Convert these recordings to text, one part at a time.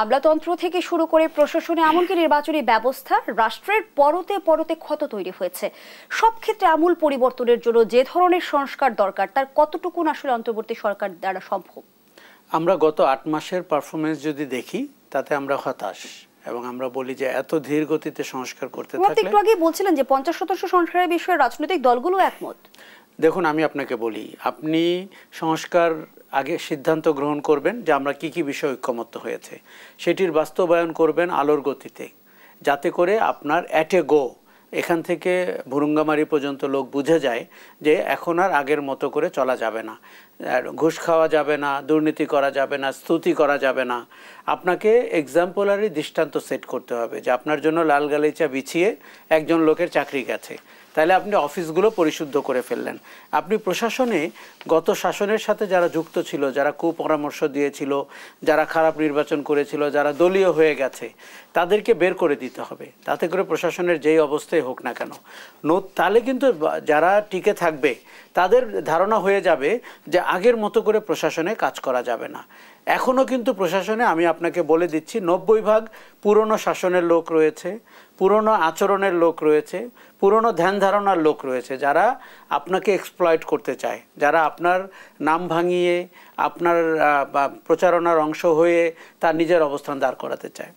আমলাতন্ত্র থেকে শুরু করে প্রশাসনে এমনকি নির্বাচনী ব্যবস্থা রাষ্ট্রের পরতে পরতে ক্ষত তৈরি হয়েছে। সব ক্ষেত্রে আমূল পরিবর্তনের জন্য যে ধরনের সংস্কার দরকার তার কতটুকুন আসলে অন্তর্বর্তী সরকার দ্বারা সম্ভব? আমরা গত ৮ মাসের পারফরমেন্স যদি দেখি তাতে আমরা হতাশ এবং আমরা বলি যে এত ধীর গতিতে সংস্কার করতে থাকলে। একটু আগে বলছিলেন যে ৫০% সংস্কারের বিষয়ে রাজনৈতিক দলগুলো একমত। দেখুন, আমি আপনাকে বলি, আপনি সংস্কার আগে সিদ্ধান্ত গ্রহণ করবেন যে আমরা কি কি বিষয় ঐক্যমত্য হয়েছে, সেটির বাস্তবায়ন করবেন আলোর গতিতে, যাতে করে আপনার অ্যাট এ গো এখান থেকে ভুরুঙ্গামারি পর্যন্ত লোক বুঝে যায় যে এখন আর আগের মতো করে চলা যাবে না, ঘুষ খাওয়া যাবে না, দুর্নীতি করা যাবে না, স্তুতি করা যাবে না। আপনাকে এক্সাম্পলারি দৃষ্টান্ত সেট করতে হবে যে আপনার জন্য লাল গালিচা বিছিয়ে একজন লোকের চাকরি গেছে, তাহলে আপনি অফিসগুলো পরিশুদ্ধ করে ফেললেন। আপনি প্রশাসনে গত শাসনের সাথে যারা যুক্ত ছিল, যারা কুপরামর্শ দিয়েছিল, যারা খারাপ নির্বাচন করেছিল, যারা দলীয় হয়ে গেছে, তাদেরকে বের করে দিতে হবে, তাতে করে প্রশাসনের যেই অবস্থায় হোক না কেন। তাহলে কিন্তু যারা টিকে থাকবে তাদের ধারণা হয়ে যাবে যে আগের মতো করে প্রশাসনে কাজ করা যাবে না। এখনও কিন্তু প্রশাসনে আমি আপনাকে বলে দিচ্ছি ৯০% পুরনো শাসনের লোক রয়েছে, পুরনো আচরণের লোক রয়েছে, পুরনো ধ্যান ধারণার লোক রয়েছে, যারা আপনাকে এক্সপ্লয়েট করতে চায়, যারা আপনার নাম ভাঙিয়ে আপনার প্রচারণার অংশ হয়ে তার নিজের অবস্থান দাঁড় করাতে চায়।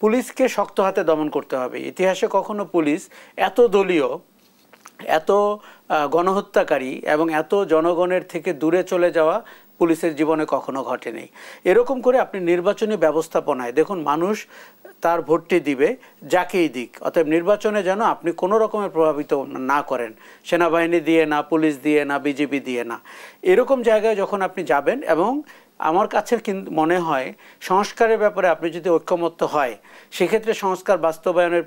পুলিশকে শক্ত হাতে দমন করতে হবে। ইতিহাসে কখনো পুলিশ এত দলীয়, এত গণহত্যাকারী এবং এত জনগণের থেকে দূরে চলে যাওয়া পুলিশের জীবনে কখনো ঘটেনি। এরকম করে আপনি নির্বাচনী ব্যবস্থাপনায় দেখুন, মানুষ তার ভোটটি দিবে যাকেই দিক, অতএব নির্বাচনে যেন আপনি কোনো রকমের প্রভাবিত না করেন, সেনাবাহিনী দিয়ে না, পুলিশ দিয়ে না, বিজেপি দিয়ে না। এরকম জায়গায় যখন আপনি যাবেন, এবং আমার কাছে কিন্তু মনে হয় সংস্কারের ব্যাপারে আপনি যদি ঐক্যমত্য হয়, সেক্ষেত্রে সংস্কার বাস্তবায়নের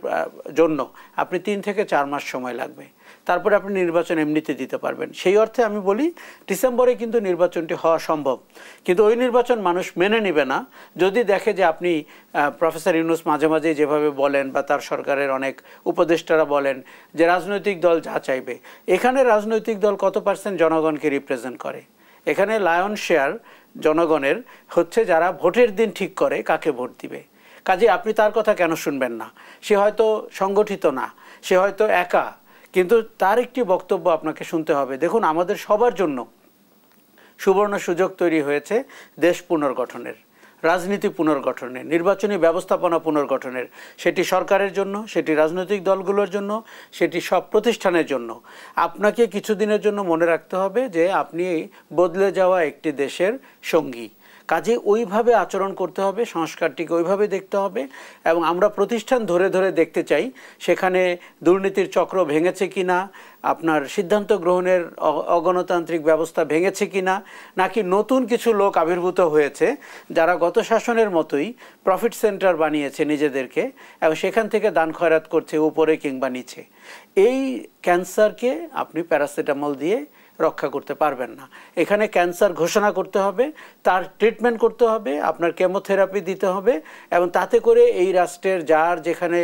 জন্য আপনি ৩ থেকে ৪ মাস সময় লাগবে, তারপরে আপনি নির্বাচন এমনিতে দিতে পারবেন। সেই অর্থে আমি বলি ডিসেম্বরে কিন্তু নির্বাচনটি হওয়া সম্ভব, কিন্তু ওই নির্বাচন মানুষ মেনে নেবে না যদি দেখে যে আপনি প্রফেসর ইউনূস মাঝে মাঝে যেভাবে বলেন বা তার সরকারের অনেক উপদেষ্টারা বলেন যে রাজনৈতিক দল যা চাইবে। এখানে রাজনৈতিক দল কত % জনগণকে রিপ্রেজেন্ট করে? এখানে লায়ন শেয়ার জনগণের হচ্ছে যারা ভোটের দিন ঠিক করে কাকে ভোট দিবে। কাজে আপনি তার কথা কেন শুনবেন না? সে হয়তো সংগঠিত না, সে হয়তো একা, কিন্তু তার একটি বক্তব্য আপনাকে শুনতে হবে। দেখুন, আমাদের সবার জন্য সুবর্ণ সুযোগ তৈরি হয়েছে দেশ পুনর্গঠনের, রাজনীতি পুনর্গঠনের, নির্বাচনী ব্যবস্থাপনা পুনর্গঠনের। সেটি সরকারের জন্য, সেটি রাজনৈতিক দলগুলোর জন্য, সেটি সব প্রতিষ্ঠানের জন্য। আপনাকে কিছুদিনের জন্য মনে রাখতে হবে যে আপনি বদলে যাওয়া একটি দেশের সঙ্গী। কাজে ওইভাবে আচরণ করতে হবে, সংস্কারটিকে ওইভাবে দেখতে হবে, এবং আমরা প্রতিষ্ঠান ধরে ধরে দেখতে চাই সেখানে দুর্নীতির চক্র ভেঙেছে কিনা, আপনার সিদ্ধান্ত গ্রহণের অগণতান্ত্রিক ব্যবস্থা ভেঙেছে কিনা, নাকি নতুন কিছু লোক আবির্ভূত হয়েছে যারা গত শাসনের মতোই প্রফিট সেন্টার বানিয়েছে নিজেদেরকে এবং সেখান থেকে দান খয়রাত করছে উপরে কিংবা নিচে। এই ক্যান্সারকে আপনি প্যারাসিটামল দিয়ে রক্ষা করতে পারবেন না। এখানে ক্যান্সার ঘোষণা করতে হবে, তার ট্রিটমেন্ট করতে হবে, আপনার কেমোথেরাপি দিতে হবে, এবং তাতে করে এই রাষ্ট্রের যার যেখানে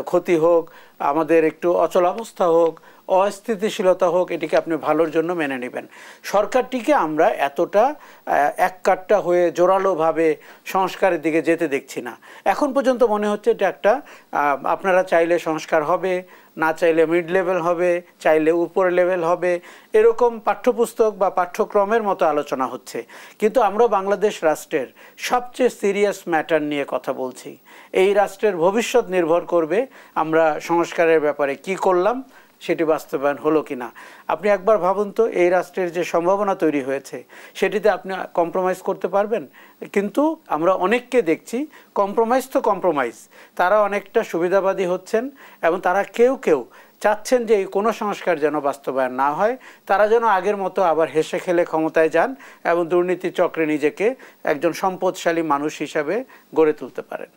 ক্ষতি হোক, আমাদের একটু অচলাবস্থা হোক, অস্থিতিশীলতা হোক, এটিকে আপনি ভালোর জন্য মেনে নেবেন। সরকারটিকে আমরা এতটা এককাট্টা হয়ে জোরালোভাবে সংস্কারের দিকে যেতে দেখছি না। এখন পর্যন্ত মনে হচ্ছে এটা একটা আপনারা চাইলে সংস্কার হবে, না চাইলে মিড লেভেল হবে, চাইলে উপর লেভেল হবে, এরকম পাঠ্যপুস্তক বা পাঠ্যক্রমের মতো আলোচনা হচ্ছে। কিন্তু আমরা বাংলাদেশ রাষ্ট্রের সবচেয়ে সিরিয়াস ম্যাটার নিয়ে কথা বলছি। এই রাষ্ট্রের ভবিষ্যৎ নির্ভর করবে আমরা সংস্কারের ব্যাপারে কি করলাম, সেটি বাস্তবায়ন হলো কিনা। আপনি একবার ভাবুন তো, এই রাষ্ট্রের যে সম্ভাবনা তৈরি হয়েছে সেটিতে আপনি কম্প্রোমাইজ করতে পারবেন? কিন্তু আমরা অনেককে দেখছি কম্প্রোমাইজ তো কম্প্রোমাইজ, তারা অনেকটা সুবিধাবাদী হচ্ছেন এবং তারা কেউ কেউ চাচ্ছেন যে এই কোনো সংস্কার যেন বাস্তবায়ন না হয়, তারা যেন আগের মতো আবার হেসে খেলে ক্ষমতায় যান এবং দুর্নীতি চক্রে নিজেকে একজন সম্পদশালী মানুষ হিসাবে গড়ে তুলতে পারেন।